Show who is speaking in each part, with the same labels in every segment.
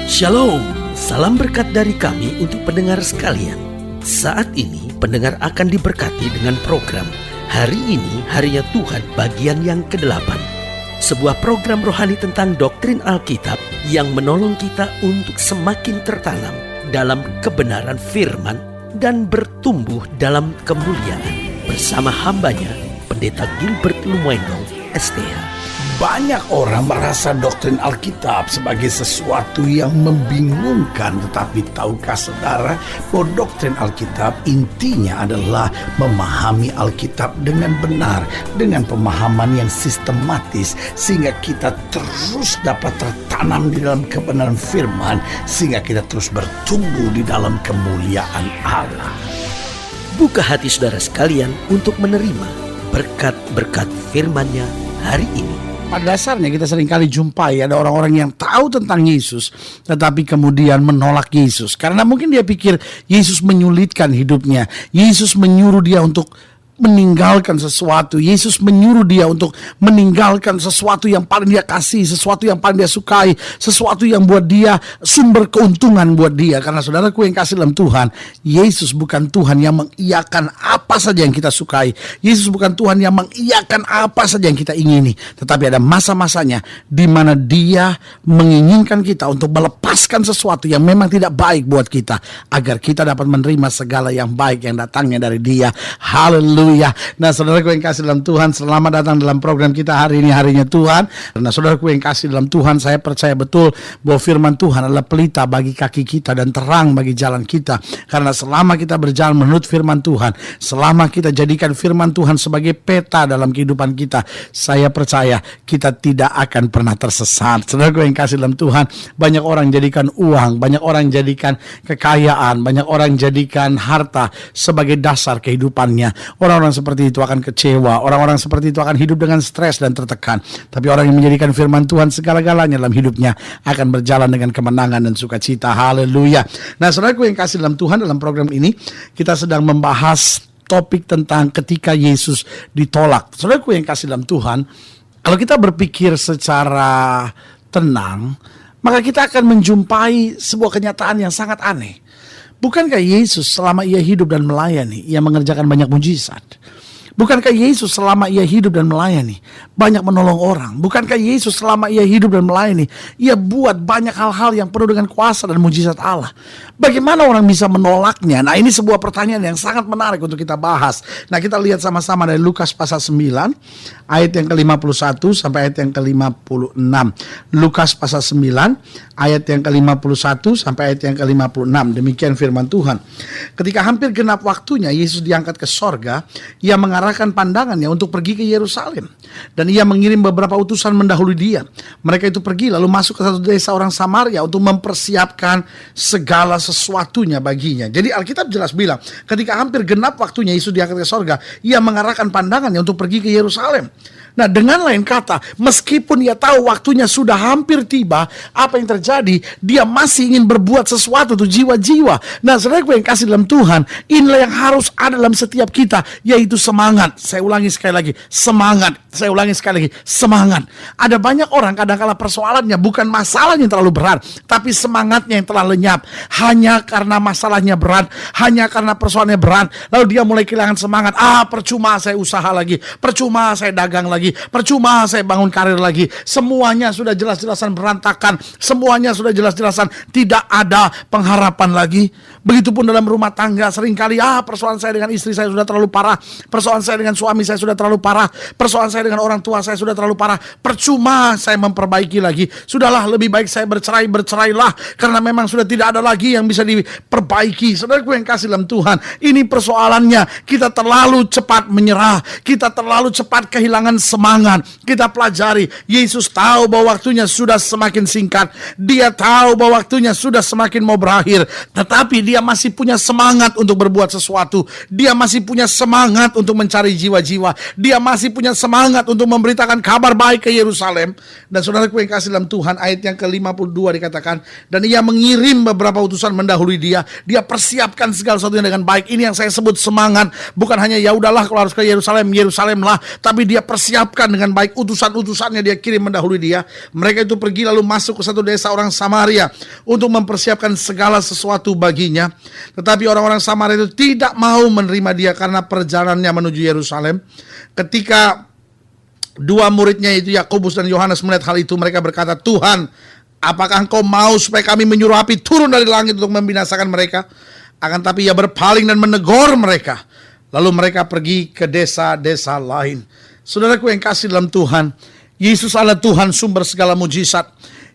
Speaker 1: Shalom, salam berkat dari kami untuk pendengar sekalian. Saat ini pendengar akan diberkati dengan program Hari Ini Harinya Tuhan bagian yang ke-8. Sebuah program rohani tentang doktrin Alkitab yang menolong kita untuk semakin tertanam dalam kebenaran firman dan bertumbuh dalam kemuliaan. Bersama hambanya, Pendeta Gilbert Lumwendong, STH.
Speaker 2: Banyak orang merasa doktrin Alkitab sebagai sesuatu yang membingungkan. Tetapi tahukah saudara bahwa doktrin Alkitab intinya adalah memahami Alkitab dengan benar, dengan pemahaman yang sistematis, sehingga kita terus dapat tertanam di dalam kebenaran firman, sehingga kita terus bertumbuh di dalam kemuliaan Allah.
Speaker 1: Buka hati saudara sekalian untuk menerima berkat-berkat firman-Nya hari ini.
Speaker 2: Pada dasarnya kita seringkali jumpai ada orang-orang yang tahu tentang Yesus tetapi kemudian menolak Yesus. Karena mungkin dia pikir Yesus menyulitkan hidupnya. Yesus menyuruh dia untuk meninggalkan sesuatu. Yesus menyuruh dia untuk meninggalkan sesuatu yang paling dia kasih, sesuatu yang paling dia sukai, sesuatu yang buat dia sumber keuntungan buat dia. Karena saudaraku yang kasih dalam Tuhan, Yesus bukan Tuhan yang mengiyakan apa saja yang kita sukai. Yesus bukan Tuhan yang mengiyakan apa saja yang kita ingini. Tetapi ada masa-masanya di mana dia menginginkan kita untuk melepaskan sesuatu yang memang tidak baik buat kita, agar kita dapat menerima segala yang baik yang datangnya dari dia. Haleluya. Nah, saudaraku yang kasih dalam Tuhan, selamat datang dalam program kita Hari Ini Harinya Tuhan. Karena saudaraku yang kasih dalam Tuhan, saya percaya betul bahwa firman Tuhan adalah pelita bagi kaki kita dan terang bagi jalan kita. Karena selama kita berjalan menurut firman Tuhan, selama kita jadikan firman Tuhan sebagai peta dalam kehidupan kita, saya percaya kita tidak akan pernah tersesat. Saudaraku yang kasih dalam Tuhan, banyak orang jadikan uang, banyak orang jadikan kekayaan, banyak orang jadikan harta sebagai dasar kehidupannya. Orang-orang seperti itu akan kecewa. Orang-orang seperti itu akan hidup dengan stres dan tertekan. Tapi orang yang menjadikan firman Tuhan segala-galanya dalam hidupnya akan berjalan dengan kemenangan dan sukacita. Haleluya. Nah, saudaraku yang kasih dalam Tuhan, dalam program ini kita sedang membahas topik tentang ketika Yesus ditolak. Saudaraku yang kasih dalam Tuhan, kalau kita berpikir secara tenang, maka kita akan menjumpai sebuah kenyataan yang sangat aneh. Bukankah Yesus selama ia hidup dan melayani, ia mengerjakan banyak mujizat? Bukankah Yesus selama ia hidup dan melayani, banyak menolong orang? Bukankah Yesus selama ia hidup dan melayani, ia buat banyak hal-hal yang penuh dengan kuasa dan mujizat Allah? Bagaimana orang bisa menolaknya? Nah, ini sebuah pertanyaan yang sangat menarik untuk kita bahas. Nah, kita lihat sama-sama dari Lukas pasal 9, ayat yang ke-51 sampai ayat yang ke-56. Lukas pasal 9, ayat yang ke-51 sampai ayat yang ke-56. Demikian firman Tuhan. Ketika hampir genap waktunya Yesus diangkat ke sorga, ia mengarahkan pandangannya untuk pergi ke Yerusalem. Dan ia mengirim beberapa utusan mendahului dia. Mereka itu pergi lalu masuk ke satu desa orang Samaria untuk mempersiapkan segala sesuatunya baginya. Jadi Alkitab jelas bilang, ketika hampir genap waktunya Yesus diangkat ke sorga, ia mengarahkan pandangannya untuk pergi ke Yerusalem. Nah, dengan lain kata, meskipun ia tahu waktunya sudah hampir tiba, apa yang terjadi? Dia masih ingin berbuat sesuatu untuk jiwa-jiwa. Nah, saudaraku yang kasih dalam Tuhan, inilah yang harus ada dalam setiap kita, yaitu semangat. Saya ulangi sekali lagi, semangat. Saya ulangi sekali lagi, semangat. Ada banyak orang kadang-kala persoalannya bukan masalahnya yang terlalu berat, tapi semangatnya yang telah lenyap. Hanya karena masalahnya berat, hanya karena persoalannya berat, lalu dia mulai kehilangan semangat. Percuma saya usaha lagi, percuma saya dagang lagi, percuma saya bangun karir lagi. Semuanya sudah jelas-jelasan berantakan, semuanya sudah jelas-jelasan tidak ada pengharapan lagi. Begitupun dalam rumah tangga, seringkali persoalan saya dengan istri saya sudah terlalu parah, persoalan saya dengan suami saya sudah terlalu parah, persoalan saya dengan orang tua saya sudah terlalu parah. Percuma saya memperbaiki lagi. Sudahlah, lebih baik saya bercerailah, karena memang sudah tidak ada lagi yang bisa diperbaiki. Saudaraku yang kasih dalam Tuhan, ini persoalannya. Kita terlalu cepat menyerah, kita terlalu cepat kehilangan semangat. Kita pelajari, Yesus tahu bahwa waktunya sudah semakin singkat. Dia tahu bahwa waktunya sudah semakin mau berakhir, tetapi dia masih punya semangat untuk berbuat sesuatu. Dia masih punya semangat untuk mencari jiwa-jiwa. Dia masih punya semangat untuk memberitakan kabar baik ke Yerusalem. Dan saudaraku yang kasih dalam Tuhan, ayat yang ke-52 dikatakan, dan ia mengirim beberapa utusan mendahului dia. Dia persiapkan segala sesuatunya dengan baik. Ini yang saya sebut semangat. Bukan hanya ya udahlah kalau harus ke Yerusalem, Yerusalemlah, tapi dia persiapkan persiapkan dengan baik. Utusan-utusannya dia kirim mendahului dia. Mereka itu pergi lalu masuk ke satu desa orang Samaria untuk mempersiapkan segala sesuatu baginya. Tetapi orang-orang Samaria itu tidak mau menerima dia karena perjalanannya menuju Yerusalem. Ketika dua muridnya itu Yakobus dan Yohanes melihat hal itu, mereka berkata, "Tuhan, apakah Engkau mau supaya kami menyuruh api turun dari langit untuk membinasakan mereka?" Akan tapi ia berpaling dan menegur mereka. Lalu mereka pergi ke desa-desa lain. Saudaraku yang kasih dalam Tuhan, Yesus adalah Tuhan sumber segala mujizat.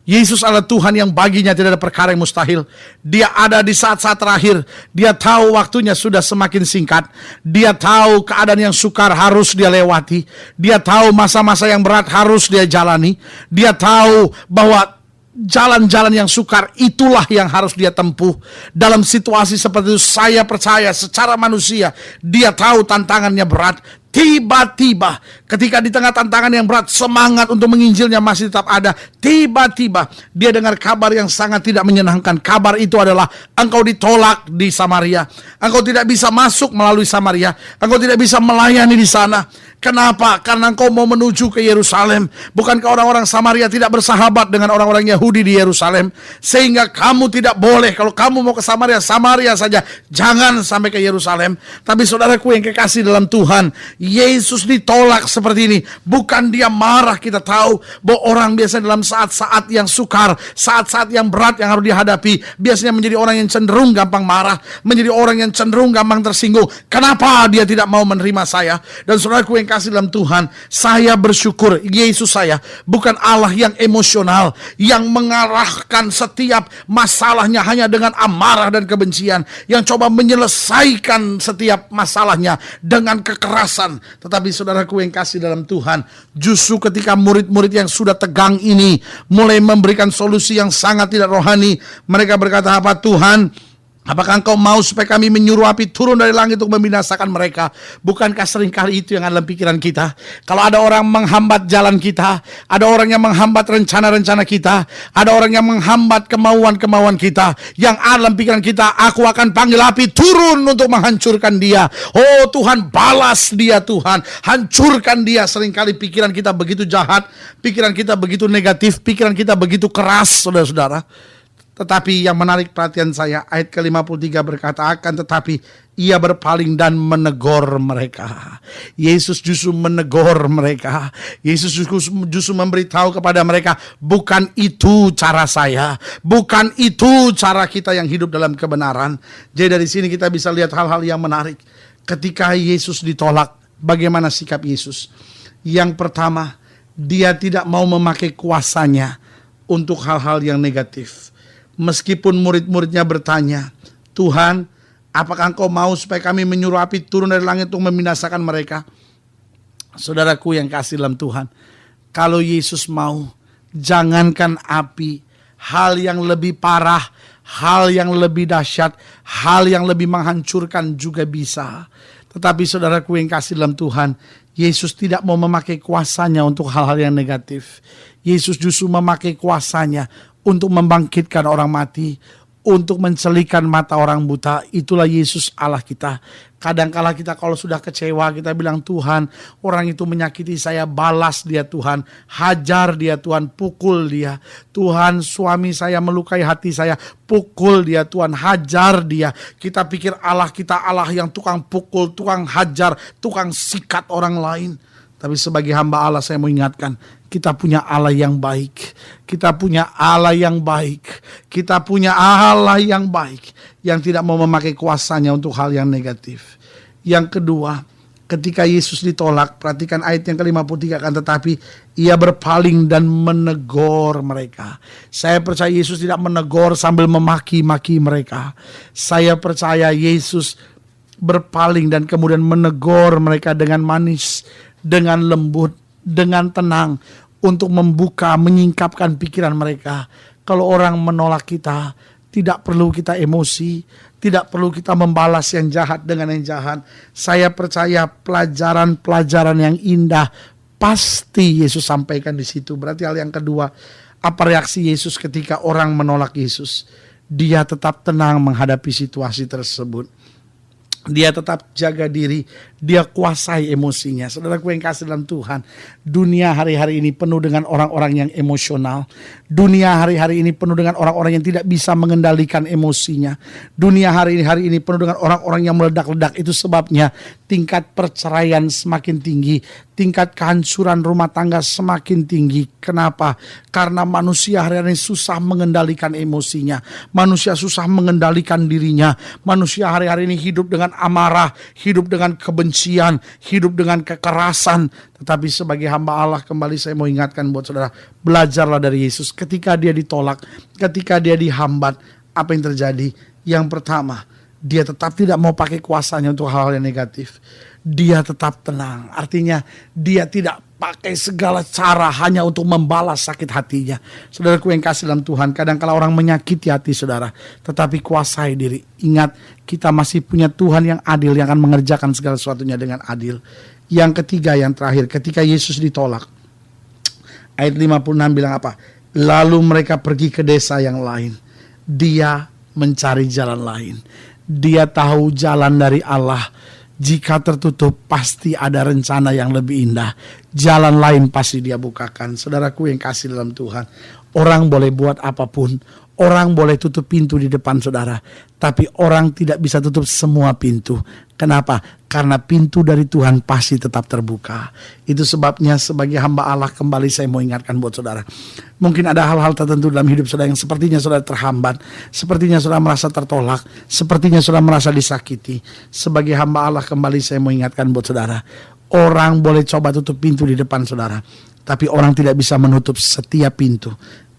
Speaker 2: Yesus adalah Tuhan yang baginya tidak ada perkara yang mustahil. Dia ada di saat-saat terakhir. Dia tahu waktunya sudah semakin singkat. Dia tahu keadaan yang sukar harus dia lewati. Dia tahu masa-masa yang berat harus dia jalani. Dia tahu bahwa jalan-jalan yang sukar itulah yang harus dia tempuh. Dalam situasi seperti itu saya percaya secara manusia dia tahu tantangannya berat. Tiba-tiba ketika di tengah tantangan yang berat, semangat untuk menginjilnya masih tetap ada. Tiba-tiba dia dengar kabar yang sangat tidak menyenangkan. Kabar itu adalah engkau ditolak di Samaria. Engkau tidak bisa masuk melalui Samaria. Engkau tidak bisa melayani di sana. Kenapa? Karena engkau mau menuju ke Yerusalem. Bukankah orang-orang Samaria tidak bersahabat dengan orang-orang Yahudi di Yerusalem? Sehingga kamu tidak boleh, kalau kamu mau ke Samaria, Samaria saja. Jangan sampai ke Yerusalem. Tapi saudaraku yang kekasih dalam Tuhan, Yesus ditolak seperti ini. Bukan dia marah, kita tahu bahwa orang biasa dalam saat-saat yang sukar, saat-saat yang berat yang harus dihadapi, biasanya menjadi orang yang cenderung gampang marah, menjadi orang yang cenderung gampang tersinggung. Kenapa dia tidak mau menerima saya? Dan saudaraku yang kasih dalam Tuhan, saya bersyukur Yesus saya bukan Allah yang emosional, yang mengarahkan setiap masalahnya hanya dengan amarah dan kebencian, yang coba menyelesaikan setiap masalahnya dengan kekerasan. Tetapi saudaraku yang kasih dalam Tuhan, justru ketika murid-murid yang sudah tegang ini mulai memberikan solusi yang sangat tidak rohani, mereka berkata, "Apa Tuhan? Apakah Engkau mau supaya kami menyuruh api turun dari langit untuk membinasakan mereka?" Bukankah seringkali itu yang ada dalam pikiran kita? Kalau ada orang menghambat jalan kita, ada orang yang menghambat rencana-rencana kita, ada orang yang menghambat kemauan-kemauan kita, yang ada dalam pikiran kita, "Aku akan panggil api turun untuk menghancurkan dia." Oh Tuhan, balas dia Tuhan, hancurkan dia. Seringkali pikiran kita begitu jahat, pikiran kita begitu negatif, pikiran kita begitu keras, saudara-saudara. Tetapi yang menarik perhatian saya, ayat ke-53 berkata, "Akan tetapi ia berpaling dan menegur mereka." Yesus justru menegur mereka. Yesus justru memberitahu kepada mereka, bukan itu cara saya, bukan itu cara kita yang hidup dalam kebenaran. Jadi dari sini kita bisa lihat hal-hal yang menarik. Ketika Yesus ditolak, bagaimana sikap Yesus? Yang pertama, dia tidak mau memakai kuasanya untuk hal-hal yang negatif. Meskipun murid-muridnya bertanya, "Tuhan, apakah Engkau mau supaya kami menyuruh api turun dari langit untuk membinasakan mereka?" Saudaraku yang kasih dalam Tuhan, kalau Yesus mau, jangankan api, hal yang lebih parah, hal yang lebih dahsyat, hal yang lebih menghancurkan juga bisa. Tetapi saudaraku yang kasih dalam Tuhan, Yesus tidak mau memakai kuasanya untuk hal-hal yang negatif. Yesus justru memakai kuasanya untuk membangkitkan orang mati, untuk mencelikan mata orang buta. Itulah Yesus Allah kita. Kadangkala kita kalau sudah kecewa, kita bilang, "Tuhan, orang itu menyakiti saya, balas dia Tuhan, hajar dia Tuhan, pukul dia. Tuhan, suami saya melukai hati saya, pukul dia Tuhan, hajar dia." Kita pikir Allah kita Allah yang tukang pukul, tukang hajar, tukang sikat orang lain. Tapi sebagai hamba Allah saya mau ingatkan, kita punya Allah yang baik. Kita punya Allah yang baik. Kita punya Allah yang baik, yang tidak mau memakai kuasanya untuk hal yang negatif. Yang kedua, ketika Yesus ditolak, perhatikan ayat yang ke-53, "Akan tetapi ia berpaling dan menegur mereka." Saya percaya Yesus tidak menegur sambil memaki-maki mereka. Saya percaya Yesus berpaling dan kemudian menegur mereka dengan manis, dengan lembut, dengan tenang, untuk membuka, menyingkapkan pikiran mereka. Kalau orang menolak kita, tidak perlu kita emosi, tidak perlu kita membalas yang jahat dengan yang jahat. Saya percaya pelajaran-pelajaran yang indah pasti Yesus sampaikan di situ. Berarti hal yang kedua, apa reaksi Yesus ketika orang menolak Yesus? Dia tetap tenang menghadapi situasi tersebut. Dia tetap jaga diri, dia kuasai emosinya. Saudaraku yang kasih dalam Tuhan, dunia hari-hari ini penuh dengan orang-orang yang emosional. Dunia hari-hari ini penuh dengan orang-orang yang tidak bisa mengendalikan emosinya. Dunia hari-hari ini penuh dengan orang-orang yang meledak-ledak. Itu sebabnya tingkat perceraian semakin tinggi, tingkat kehancuran rumah tangga semakin tinggi. Kenapa? Karena manusia hari-hari ini susah mengendalikan emosinya. Manusia susah mengendalikan dirinya. Manusia hari-hari ini hidup dengan amarah, hidup dengan kebencian, hidup dengan kekerasan. Tetapi sebagai hamba Allah, kembali saya mau ingatkan buat saudara, belajarlah dari Yesus. Ketika dia ditolak, ketika dia dihambat, apa yang terjadi? Yang pertama, dia tetap tidak mau pakai kuasanya untuk hal-hal yang negatif. Dia tetap tenang. Artinya dia tidak pakai segala cara hanya untuk membalas sakit hatinya. Saudaraku yang kasih dalam Tuhan, kadang-kala orang menyakiti hati saudara, tetapi kuasai diri. Ingat, kita masih punya Tuhan yang adil, yang akan mengerjakan segala sesuatunya dengan adil. Yang ketiga, yang terakhir, ketika Yesus ditolak, ayat 56 bilang apa? Lalu mereka pergi ke desa yang lain. Dia mencari jalan lain. Dia tahu jalan dari Allah. Jika tertutup pasti ada rencana yang lebih indah. Jalan lain pasti dia bukakan. Saudaraku yang kasih dalam Tuhan, orang boleh buat apapun, orang boleh tutup pintu di depan saudara, tapi orang tidak bisa tutup semua pintu. Kenapa? Karena pintu dari Tuhan pasti tetap terbuka. Itu sebabnya sebagai hamba Allah, kembali saya mau ingatkan buat saudara, mungkin ada hal-hal tertentu dalam hidup saudara yang sepertinya saudara terhambat, sepertinya saudara merasa tertolak, sepertinya saudara merasa disakiti. Sebagai hamba Allah, kembali saya mau ingatkan buat saudara, orang boleh coba tutup pintu di depan saudara, tapi orang tidak bisa menutup setiap pintu.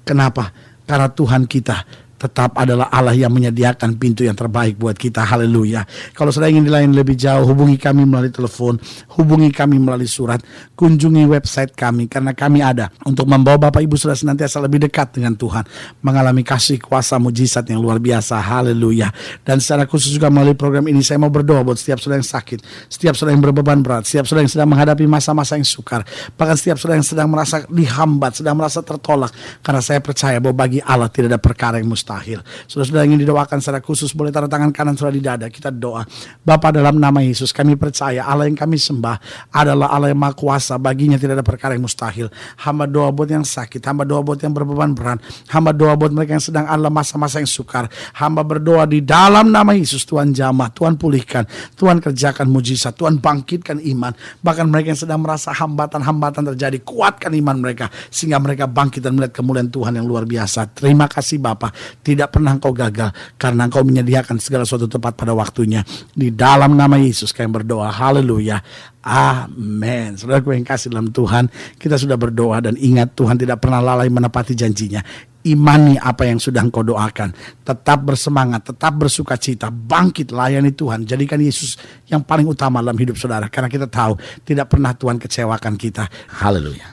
Speaker 2: Kenapa? Karena Tuhan kita tetap adalah Allah yang menyediakan pintu yang terbaik buat kita. Haleluya. Kalau saudara ingin dilayani lebih jauh, hubungi kami melalui telepon, hubungi kami melalui surat, kunjungi website kami, karena kami ada untuk membawa Bapak Ibu saudara senantiasa lebih dekat dengan Tuhan, mengalami kasih kuasa mujizat yang luar biasa. Haleluya. Dan secara khusus juga melalui program ini saya mau berdoa buat setiap saudara yang sakit, setiap saudara yang berbeban berat, setiap saudara yang sedang menghadapi masa-masa yang sukar, bahkan setiap saudara yang sedang merasa dihambat, sedang merasa tertolak. Karena saya percaya bahwa bagi Allah tidak ada perkara yang mustahil. Saudara-saudara ingin didoakan secara khusus, boleh taruh tangan kanan saudara di dada. Kita doa. Bapa, dalam nama Yesus kami percaya Allah yang kami sembah adalah Allah yang maha kuasa. Baginya tidak ada perkara yang mustahil. Hamba doa buat yang sakit, hamba doa buat yang berbeban berat, hamba doa buat mereka yang sedang ada masa-masa yang sukar. Hamba berdoa di dalam nama Yesus, Tuhan jamah, Tuhan pulihkan, Tuhan kerjakan mujizat, Tuhan bangkitkan iman. Bahkan mereka yang sedang merasa hambatan-hambatan terjadi, kuatkan iman mereka sehingga mereka bangkit dan melihat kemuliaan Tuhan yang luar biasa. Terima kasih Bapa, tidak pernah Engkau gagal karena Engkau menyediakan segala sesuatu tepat pada waktunya. Di dalam nama Yesus kami berdoa. Haleluya. Amin. Saudaraku yang kasih dalam Tuhan, kita sudah berdoa dan ingat Tuhan tidak pernah lalai menepati janjinya. Imani apa yang sudah Engkau doakan. Tetap bersemangat, tetap bersuka cita, bangkit layani Tuhan. Jadikan Yesus yang paling utama dalam hidup saudara, karena kita tahu tidak pernah Tuhan kecewakan kita. Haleluya.